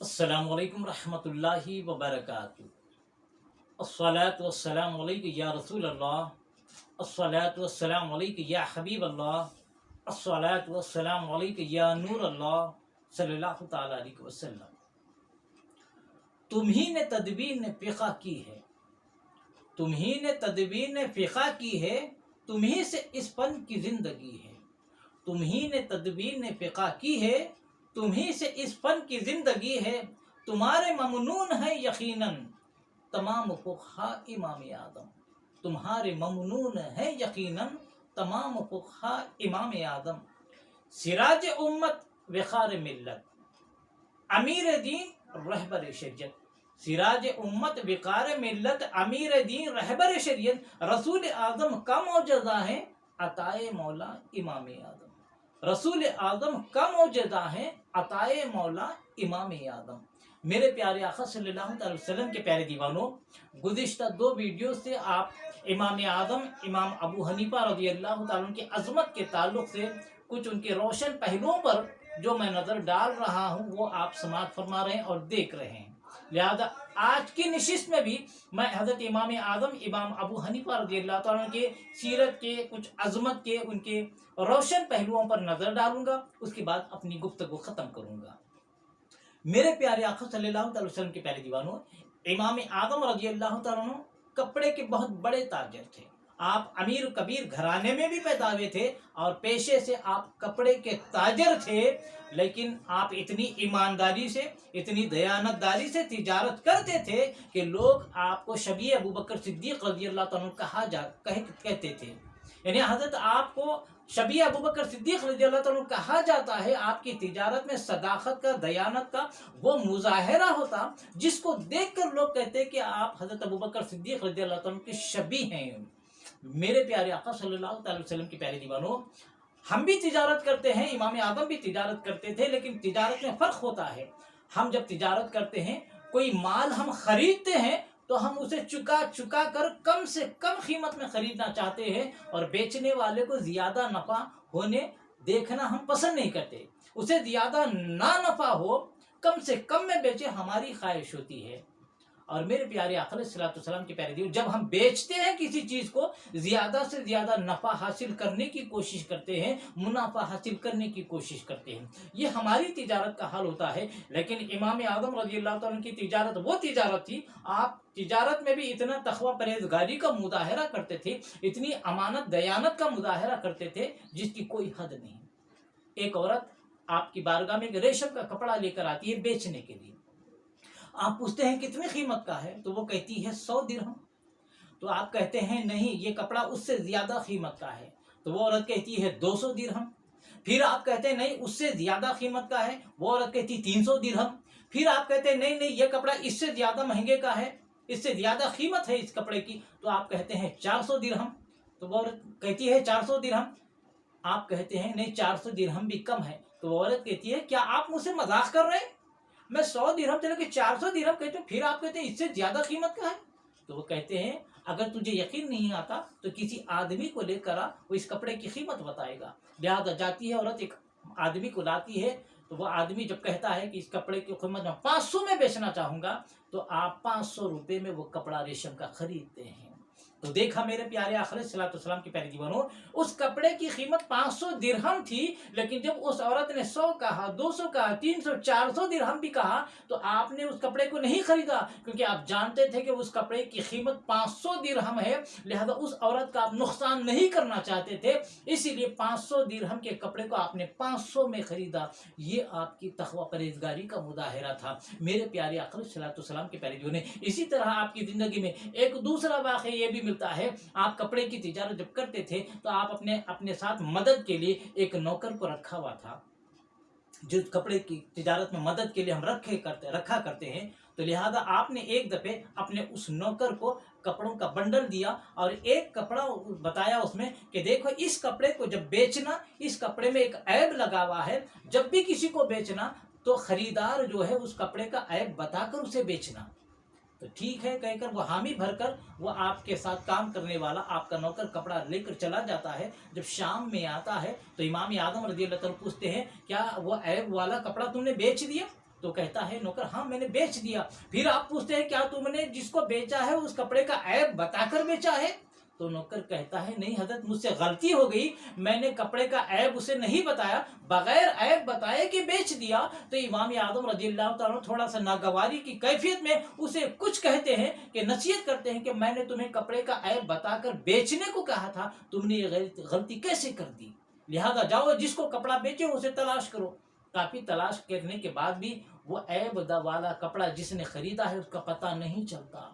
अस्सलामु अलैकुम रहमतुल्लाहि व बरकातुहू। अस्सलातु वस्सलामु अलैका या रसूल अल्लाह। अस्सलातु वस्सलामु अलैका या हबीब अल्लाह। अस्सलातु वस्सलामु अलैका या नूर अल्लाह सल्लल्लाहु ताला अलैहि वसल्लम। तुम्ही ने तदबीर ने फ़िक़ा की है, तुम्ही ने तदबीर ने फ़िक़ा की है, तुम्ही से इस फन की ज़िंदगी है। तुम्ही ने तदबीर ने फ़िक़ा की है, तुम्ही से इस फन की ज़िंदगी है। तुम्हारे ममनून है यकीनन तमाम फ़ुक़हा इमाम आदम। तुम्हारे ममनून है यकीनन तमाम फ़ुक़हा इमाम आदम। सिराज उम्मत वक़ार मिल्लत अमीर दीन रहबर शरीयत। सिराज उम्मत वक़ार मिल्लत अमीर दीन रहबर शरीयत। रसूल आदम का मौजज़ा है अताए मौला इमाम आदम। रसूल आदम का मौजज़ा है अताए मौला इमाम आदम। मेरे प्यारे आका सल्लल्लाहु अलैहि वसल्लम के प्यारे दीवानों, गुज़िश्ता दो वीडियो से आप इमाम आदम इमाम अबू हनीफा रज़ियल्लाहु ताला अन्हु की अज़मत के ताल्लुक़ से कुछ उनके रोशन पहलुओं पर जो मैं नज़र डाल रहा हूँ वो आप समाअत फरमा रहे हैं और देख रहे हैं। लिहाजा आज की नशिस्त में भी मैं हज़रत इमाम आदम इमाम अबू हनीफा रज़ियल्लाहु ताला अन्हु के सीरत के कुछ अज़मत के उनके रोशन पहलुओं पर नज़र डालूंगा, उसके बाद अपनी गुफ्तगू ख़त्म करूँगा। मेरे प्यारे आका सल्लल्लाहु अलैहि वसल्लम के प्यारे दीवानों, इमाम आदम रज़ियल्लाहु ताला अन्हु कपड़े के बहुत बड़े ताजर थे। आप अमीर कबीर घराने में भी पैदा हुए थे और पेशे से आप कपड़े के ताजर थे, लेकिन आप इतनी ईमानदारी से इतनी दयानतदारी से तिजारत करते थे कि लोग आपको शबी अबू बकर सिद्दीक़ रज़ियल्लाहु ताला अन्हु कहते थे। यानी हज़रत आपको शबी अबू बकर सिद्दीक़ रज़ियल्लाहु ताला अन्हु कहा जाता है। आपकी तिजारत में सदाकत का दयानत का वो मुज़ाहिरा होता जिसको देखकर लोग कहते कि आप हज़रत अबू बकर सिद्दीक़ रज़ियल्लाहु ताला अन्हु के शबी हैं। मेरे प्यारे आका सल्लल्लाहु अलैहि वसल्लम के प्यारे दीवानों, हम भी तिजारत करते हैं, इमाम आदम भी तिजारत करते थे, लेकिन तिजारत में फ़र्क होता है। हम जब तिजारत करते हैं, कोई माल हम खरीदते हैं तो हम उसे चुका चुका कर कम से कम कीमत में खरीदना चाहते हैं और बेचने वाले को ज़्यादा नफ़ा होने देखना हम पसंद नहीं करते। उसे ज़्यादा ना नफ़ा हो, कम से कम में बेचे, हमारी ख्वाहिश होती है। और मेरे प्यारे आका अलैहि सलाम के प्यारे दियो, जब हम बेचते हैं किसी चीज़ को, ज़्यादा से ज़्यादा नफ़ा हासिल करने की कोशिश करते हैं, मुनाफा हासिल करने की कोशिश करते हैं। ये हमारी तिजारत का हाल होता है। लेकिन इमाम आदम रज़ियल्लाहु ताला की तिजारत वो तिजारत थी, आप तिजारत में भी इतना तक़वा परहेज़गारी का मुज़ाहिरा करते थे, इतनी अमानत दयानत का मुज़ाहिरा करते थे जिसकी कोई हद नहीं। एक औरत आपकी बारगाह में रेशम का कपड़ा लेकर आती है बेचने के लिए। आप पूछते हैं कितनी कीमत का है, तो वो कहती है 100 दिरहम। तो आप कहते हैं नहीं, ये कपड़ा उससे ज़्यादा कीमत का है, तो वो औरत कहती है 200 दिरहम। फिर आप कहते हैं नहीं, उससे ज़्यादा कीमत का है, वो औरत कहती 300 दिरहम। फिर आप कहते हैं नहीं नहीं, ये कपड़ा इससे ज़्यादा महंगे का है, इससे ज़्यादा कीमत है इस कपड़े की, तो आप कहते हैं 400 दिरहम। तो वो औरत कहती है 400 दिरहम। आप कहते हैं नहीं, 400 दिरहम भी कम है, तो वो औरत कहती है क्या आप मुझसे मजाक कर रहे हैं? मैं 100 दिरहम चले कि 400 दिरहम कहते हो, फिर आप कहते हैं इससे ज़्यादा कीमत का है। तो वो कहते हैं अगर तुझे यकीन नहीं आता तो किसी आदमी को लेकर आ, वो इस कपड़े की कीमत बताएगा। लिहाजा जाती है औरत, एक आदमी को लाती है, तो वो आदमी जब कहता है कि इस कपड़े की कीमत मैं 500 में बेचना चाहूँगा, तो आप 500 रुपये में वो कपड़ा रेशम का खरीदते हैं। तो देखा मेरे प्यारे आका अलैहिस्सलाम के प्यारे दीवानों, उस कपड़े की कीमत 500 दिरहम थी, लेकिन जब उस औरत ने 100 कहा, 200 कहा, 300, 400 दिरहम भी कहा, तो आपने उस कपड़े को नहीं खरीदा, क्योंकि आप जानते थे कि उस कपड़े की कीमत 500 दिरहम है। लिहाजा उस औरत का आप नुकसान नहीं करना चाहते थे, इसीलिए 500 दिरहम के कपड़े को आपने 500 में खरीदा। ये आपकी तक़वा परहेज़गारी का मुज़ाहिरा था मेरे प्यारे आका अलैहिस्सलाम के प्यारे दीवानों। इसी तरह आपकी ज़िंदगी में एक दूसरा वाक़या ये भी मिलता है। आप कपड़े की तिजारत जब करते थे तो आप अपने साथ मदद के लिए एक नौकर को रखा हुआ था, जो कपड़े की तिजारत में मदद के लिए हम रखा करते हैं। तो लिहाजा आपने एक दफ़े अपने उस नौकर को कपड़ों का बंडल दिया और एक कपड़ा बताया उसमें कि देखो इस कपड़े को जब बेचना, इस कपड़े में एक ऐब लगा हुआ है, जब भी किसी को बेचना तो ख़रीदार जो है उस कपड़े का ऐब बताकर उसे बेचना। तो ठीक है कहकर वो हामी भरकर वो आपके साथ काम करने वाला आपका नौकर कपड़ा लेकर चला जाता है। जब शाम में आता है तो इमाम आदम रज़ियल्लाहु अन्हु पूछते हैं क्या वो ऐब वाला कपड़ा तुमने बेच दिया? तो कहता है नौकर, हाँ मैंने बेच दिया। फिर आप पूछते हैं क्या तुमने जिसको बेचा है उस कपड़े का ऐब बताकर बेचा है? तो नौकर कहता है नहीं हजरत, मुझसे गलती हो गई, मैंने कपड़े का ऐब उसे नहीं बताया, बगैर ऐब बताए कि बेच दिया। तो इमाम आदम रज़ियल्लाहु ताला थोड़ा सा नागवारी की कैफियत में उसे कुछ कहते हैं कि नसीहत करते हैं कि मैंने तुम्हें कपड़े का ऐब बताकर बेचने को कहा था, तुमने ये गलती कैसे कर दी? लिहाजा जाओ जिसको कपड़ा बेचे उसे तलाश करो। काफी तलाश करने के बाद भी वो ऐब वाला कपड़ा जिसने खरीदा है उसका पता नहीं चलता।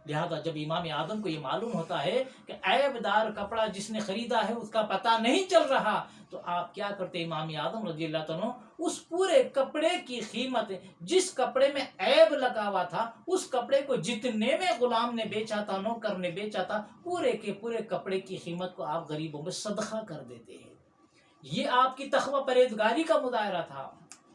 लिहाजा जब इमाम आदम को ये मालूम होता है कि ऐबदार कपड़ा जिसने खरीदा है उसका पता नहीं चल रहा, तो आप क्या करते? इमाम आदम रज़ियल्लाहु ताला उस पूरे कपड़े की कीमत, जिस कपड़े में ऐब लगा हुआ था, उस कपड़े को जितने में गुलाम ने बेचा था, नौकर ने बेचा था, पूरे के पूरे कपड़े की कीमत को आप गरीबों में सदका कर देते हैं। ये आपकी तक़वा परहेज़गारी का मुजाहरा था।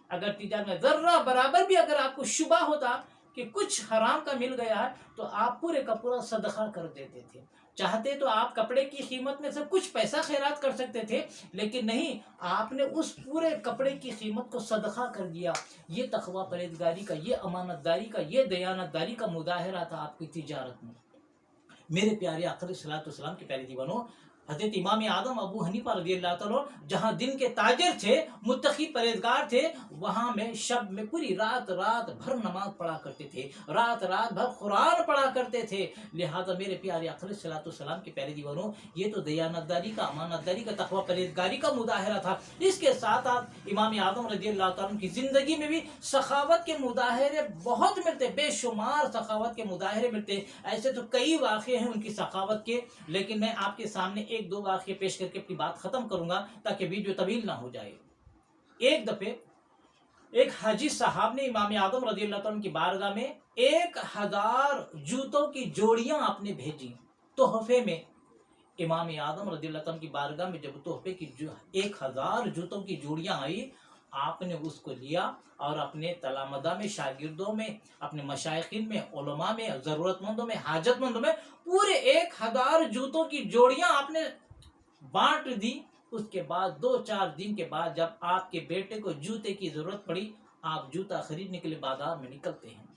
अगर तिजारत में जर्रा बराबर भी अगर आपको शुबा होता कि कुछ हराम का मिल गया है, तो आप पूरे का पूरा सदका कर देते थे। चाहते तो आप कपड़े की कीमत में से कुछ पैसा खैरात कर सकते थे, लेकिन नहीं, आपने उस पूरे कपड़े की कीमत को सदका कर दिया। ये तक़वा परहेज़गारी का, ये अमानतदारी का, ये दयानतदारी का मुजाहरा था आपकी तिजारत में। मेरे प्यारे आक़ा सल्लल्लाहु अलैहि वसल्लम के प्यारे दीवानों, हज़रत इमाम आदम अबू हनीफा रज़ियल्लाहु ताला जहाँ दिन के ताजिर थे, मुत्तकी परहेज़गार थे, वहाँ में शब में पूरी रात भर नमाज पढ़ा करते थे, रात भर कुरान पढ़ा करते थे। लिहाजा मेरे प्यारे आक़ा सल्लल्लाहु अलैहि वसल्लम के प्यारे दीवानों, ये तो दयानतदारी का, अमानतदारी का, तक़वा परहेज़गारी का मुजाहरा था। इसके साथ साथ इमाम आदम रज़ियल्लाहु ताला की ज़िंदगी में भी सखावत के मुजाहरे बहुत मिलते, बेशुमार सखावत के मुजाहरे मिलते। ऐसे तो कई वाक़े हैं उनकी सखावत के, लेकिन मैं आपके सामने एक दो वाक़े पेश करके अपनी बात खत्म करूंगा ताकि वीडियो तवील ना हो जाए। एक दफे एक हाजी साहब ने इमाम आदम रज़ियल्लाहु ताला की बारगाह में 1000 जूतों की जोड़ियां आपने भेजी तोहफे में। इमाम आदम रज़ियल्लाहु ताला की बारगाह में जब तोहफे की 1000 जूतों की जोड़ियां आई, आपने उसको लिया और अपने तलामदा में, शागिर्दों में, अपने मशाइखिन में, उलमा में, ज़रूरतमंदों में, हाजतमंदों में पूरे 1000 जूतों की जोड़ियां आपने बांट दी। उसके बाद 2-4 दिन के बाद जब आपके बेटे को जूते की जरूरत पड़ी, आप जूता खरीदने के लिए बाजार में निकलते हैं।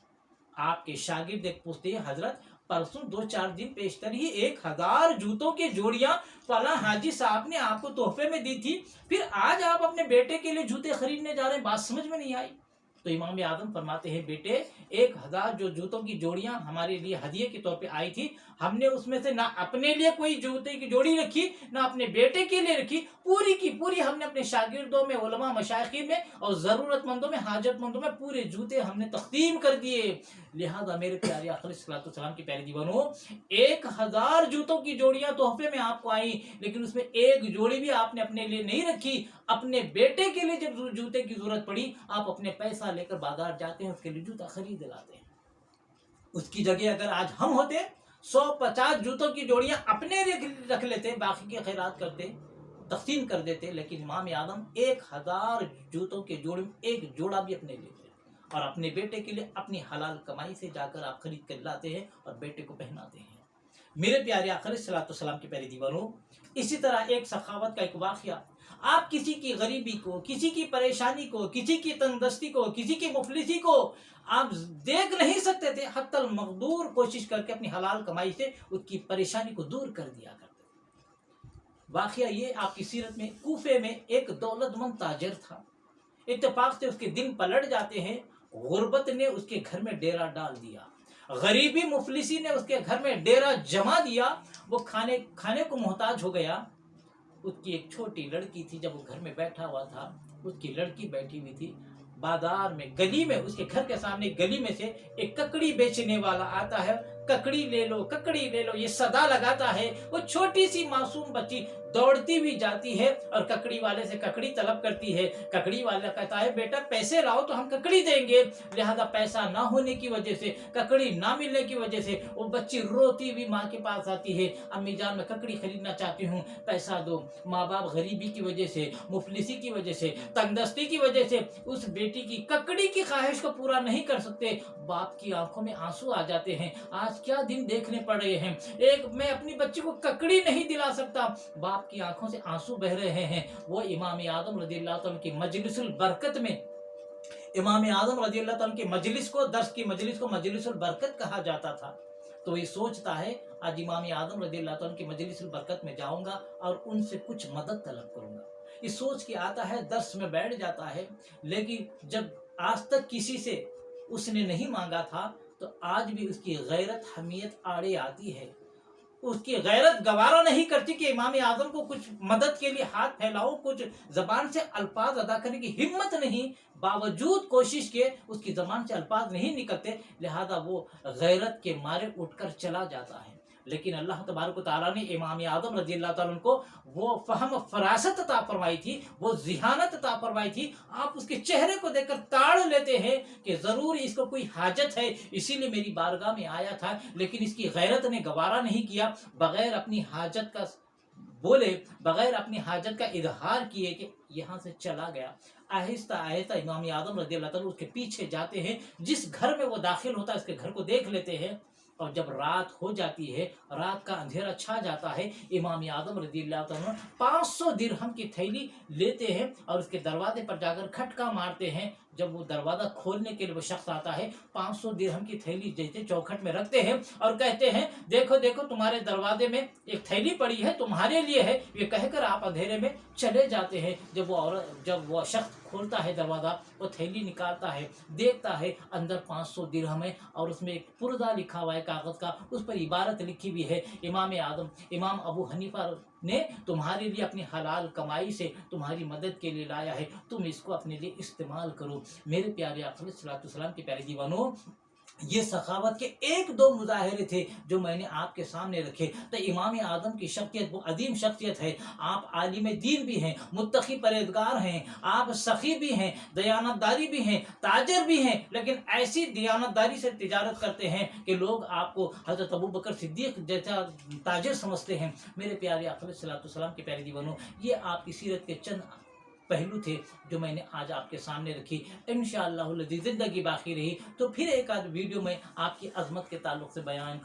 आपके शागिर्द एक पूछते हैं, हजरत परसों 2-4 दिन पेशतर ही 1000 जूतों की जोड़ियां फला हाजी साहब ने आपको तोहफे में दी थी, फिर आज आप अपने बेटे के लिए जूते खरीदने जा रहे हैं, बात समझ में नहीं आई। तो इमाम आदम फरमाते हैं, बेटे 1000 जो जूतों की जोड़ियां हमारे लिए हदिये के तौर पे आई थी, हमने उसमें से ना अपने लिए कोई जूते की जोड़ी रखी, ना अपने बेटे के लिए रखी, पूरी की पूरी हमने अपने शागिर्दों में, उलमा मशाइखीन में और ज़रूरतमंदों में, हाजतमंदों में पूरे जूते हमने तक़सीम कर दिए। लिहाजा मेरे प्यारे आक़ा सल्लल्लाहु अलैहि वसल्लम के प्यारे दीवानों, 1000 जूतों की जोड़ियां तोहफे में आपको आई, लेकिन उसमें एक जोड़ी भी आपने अपने लिए नहीं रखी। अपने बेटे के लिए जब जूते की जरूरत पड़ी, आप अपने पैसा लेकर बाजार जाते हैं, उसके लिए जूता खरीद लाते हैं। उसकी जगह अगर आज हम होते, 150 जूतों की जोड़ियां अपने लिए रख लेते, बाकी के खैरात करते, तक़सीम कर देते। लेकिन इमाम आदम 1000 जूतों के जोड़े में एक जोड़ा भी अपने लिए और अपने बेटे के लिए अपनी हलाल कमाई से जाकर आप खरीद कर लाते हैं और बेटे को पहनाते हैं। मेरे प्यारे आक़ा सल्लल्लाहु अलैहि वसल्लम के प्यारे दीवानों, इसी तरह एक सखावत का एक वाक़या, आप किसी की गरीबी को, किसी की परेशानी को, किसी की तंगदस्ती को, किसी की मुफलिसी को आप देख नहीं सकते थे, हत्तल मक़दूर कोशिश करके अपनी हलाल कमाई से उसकी परेशानी को दूर कर दिया करते। वाक़या ये आपकी सीरत में, कूफे में एक दौलतमंद ताजर था, इत्तेफाक से उसके दिन पलट जाते हैं, गुर्बत ने उसके घर में डेरा डाल दिया, गरीबी मुफलिसी ने उसके घर में डेरा जमा दिया, वो खाने को मोहताज हो गया। उसकी एक छोटी लड़की थी, जब वो घर में बैठा हुआ था, उसकी लड़की बैठी हुई थी, बाजार में, गली में, उसके घर के सामने गली में से एक ककड़ी बेचने वाला आता है, ककड़ी ले लो, ककड़ी ले लो, ये सदा लगाता है। वो छोटी सी मासूम बच्ची दौड़ती हुई जाती है और ककड़ी वाले से ककड़ी तलब करती है। ककड़ी वाला कहता है, बेटा पैसे लाओ तो हम ककड़ी देंगे। लिहाजा पैसा ना होने की वजह से, ककड़ी ना मिलने की वजह से वो बच्ची रोती हुई माँ के पास आती है, अम्मी जान मैं ककड़ी खरीदना चाहती हूँ, पैसा दो। माँ बाप गरीबी की वजह से, मुफलिसी की वजह से, तंगदस्ती की वजह से उस बेटी की ककड़ी की ख्वाहिश को पूरा नहीं कर सकते। बाप की आंखों में आंसू आ जाते हैं, आज क्या दिन देखने पड़ रहे हैं, एक मैं अपनी बच्ची को ककड़ी नहीं दिला सकता, बाप की आंखों से आंसू बह रहे हैं। वो इमाम आदम रज़ियल्लाहु ताला की मजलिसुल बरकत में इमाम आदम रज़ी अल्लाह ताला की मजलिस को, दर्स की मजलिस को मजलिसुल बरकत कहा जाता था। तो ये सोचता है आज इमाम आदम रज़ी अल्लाह ताला की मजलिसुल बरकत में जाऊंगा और उनसे कुछ मदद तलब करूंगा। ये सोच के आता है, दर्स में बैठ जाता है, लेकिन जब आज तक किसी से उसने नहीं मांगा था तो आज भी उसकी गैरत हमियत आड़े आती है। उसकी गैरत गवारा नहीं करती कि इमाम आजम को कुछ मदद के लिए हाथ फैलाओ, कुछ जबान से अल्फाज अदा करने की हिम्मत नहीं, बावजूद कोशिश के उसकी जबान से अल्फाज नहीं निकलते, लिहाजा वो गैरत के मारे उठकर चला जाता है। लेकिन अल्लाह तबारक व तआला ने इमाम आदम रज़ी अल्लाह ताला को वो फहम फरासत अता फरमाई थी, वो ज़िहानत अता फरमाई थी। आप उसके चेहरे को देखकर ताड़ लेते हैं कि ज़रूर इसको कोई हाजत है, इसीलिए मेरी बारगाह में आया था। लेकिन इसकी गैरत ने गवारा नहीं किया, बगैर अपनी हाजत का बोले, बगैर अपनी हाजत का इजहार किए कि यहाँ से चला गया। आहिस्ता आहिस्ता इमाम आदम रज़ी अल्लाह ताला उसके पीछे जाते हैं, जिस घर में वो दाखिल होता है उसके घर को देख लेते हैं। और जब रात हो जाती है, रात का अंधेरा छा जाता है, इमाम आदम रज़ी अल्लाह ताला 500 दिरहम की थैली लेते हैं और उसके दरवाजे पर जाकर खटका मारते हैं। जब वो दरवाज़ा खोलने के लिए वो शख्स आता है, 500 दिरहम की थैली जैसे चौखट में रखते हैं और कहते हैं, देखो देखो तुम्हारे दरवाजे में एक थैली पड़ी है, तुम्हारे लिए है। ये कहकर आप अंधेरे में चले जाते हैं। जब वो शख्स खोलता है दरवाज़ा, वो थैली निकालता है, देखता है अंदर 500 दिरहम है और उसमें एक पुर्जा लिखा हुआ है कागज़ का, उस पर इबारत लिखी हुई है, इमाम अबू हनीफा ने तुम्हारे लिए अपनी हलाल कमाई से तुम्हारी मदद के लिए लाया है, तुम इसको अपने लिए इस्तेमाल करो। मेरे प्यारे आका सल्लल्लाहु अलैहि वसल्लम के प्यारे दीवानों, ये सखावत के एक दो मुजाहरे थे जो मैंने आपके सामने रखे। तो इमाम आदम की शख्सियत वो अदीम शख्सियत है। आप आलिम दीन भी हैं, मुत्तकी परहेजगार हैं, आप सखी भी हैं, दयानतदारी भी हैं, ताजर भी हैं, लेकिन ऐसी दयानतदारी से तिजारत करते हैं कि लोग आपको हज़रत अबू बकर सिद्दीक जैसा ताजर समझते हैं। मेरे प्यारे आका सल्लल्लाहु अलैहि वसल्लम के प्यारे दीवानों, ये आपकी सीरत के चंद पहलू थे जो मैंने आज आपके सामने रखी। इंशाअल्लाह ज़िंदगी बाकी रही तो फिर एक आध वीडियो में आपकी अजमत के ताल्लुक से बयान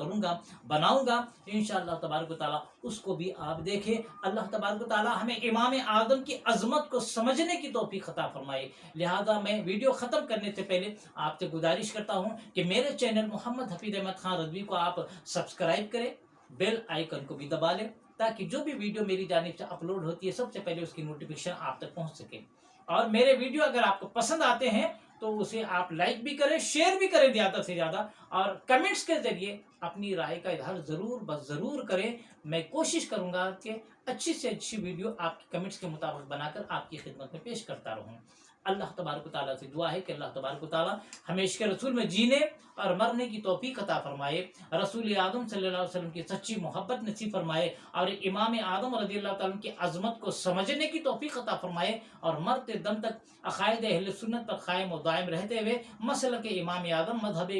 बनाऊंगा इंशाअल्लाह तबारक व तआला, उसको भी आप देखें। अल्लाह तबारक व तआला हमें इमाम आदम की अजमत को समझने की तौफीक अता फरमाए। लिहाजा मैं वीडियो ख़त्म करने से पहले आपसे गुजारिश करता हूँ कि मेरे चैनल मोहम्मद हफीज़ अहमद खान रज़वी को आप सब्सक्राइब करें, बेल आइकन को भी दबा लें, ताकि जो भी वीडियो मेरी जानिब से अपलोड होती है सबसे पहले उसकी नोटिफिकेशन आप तक पहुंच सके। और मेरे वीडियो अगर आपको पसंद आते हैं तो उसे आप लाइक भी करें, शेयर भी करें ज़्यादा से ज़्यादा, और कमेंट्स के ज़रिए अपनी राय का इजहार ज़रूर करें। मैं कोशिश करूँगा कि अच्छी से अच्छी वीडियो आपके कमेंट्स के मुताबिक बनाकर आपकी खिदमत में पेश करता रहूँ। अल्लाह तबारक व तआला से दुआ है कि अल्लाह तबारक व तआला हमें इश्क़ रसूल में जीने और मरने की तौफीक अता फरमाए, रसूल आदम सल्लल्लाहु अलैहि वसल्लम की सच्ची मोहब्बत नसीब फरमाए और इमाम आदम रज़ी अल्लाह ताला की अज़मत को समझने की तौफीक अता फरमाए और मरते दम तक अक़ायद अहले सुन्नत पर कायम और दायम रहते हुए मसलक इमाम आदम, मज़हब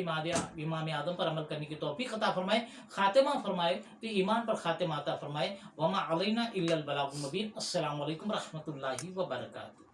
इमाम आदम पर अमल करने की तौफीक अता फरमाए, खातिमा फरमाए, तो ईमान पर खातिमा अता फरमाए। वमा अलैना इल्लल बलागुल मुबीन। अस्सलामु अलैकुम रहमतुल्लाहि व बरकातुहू।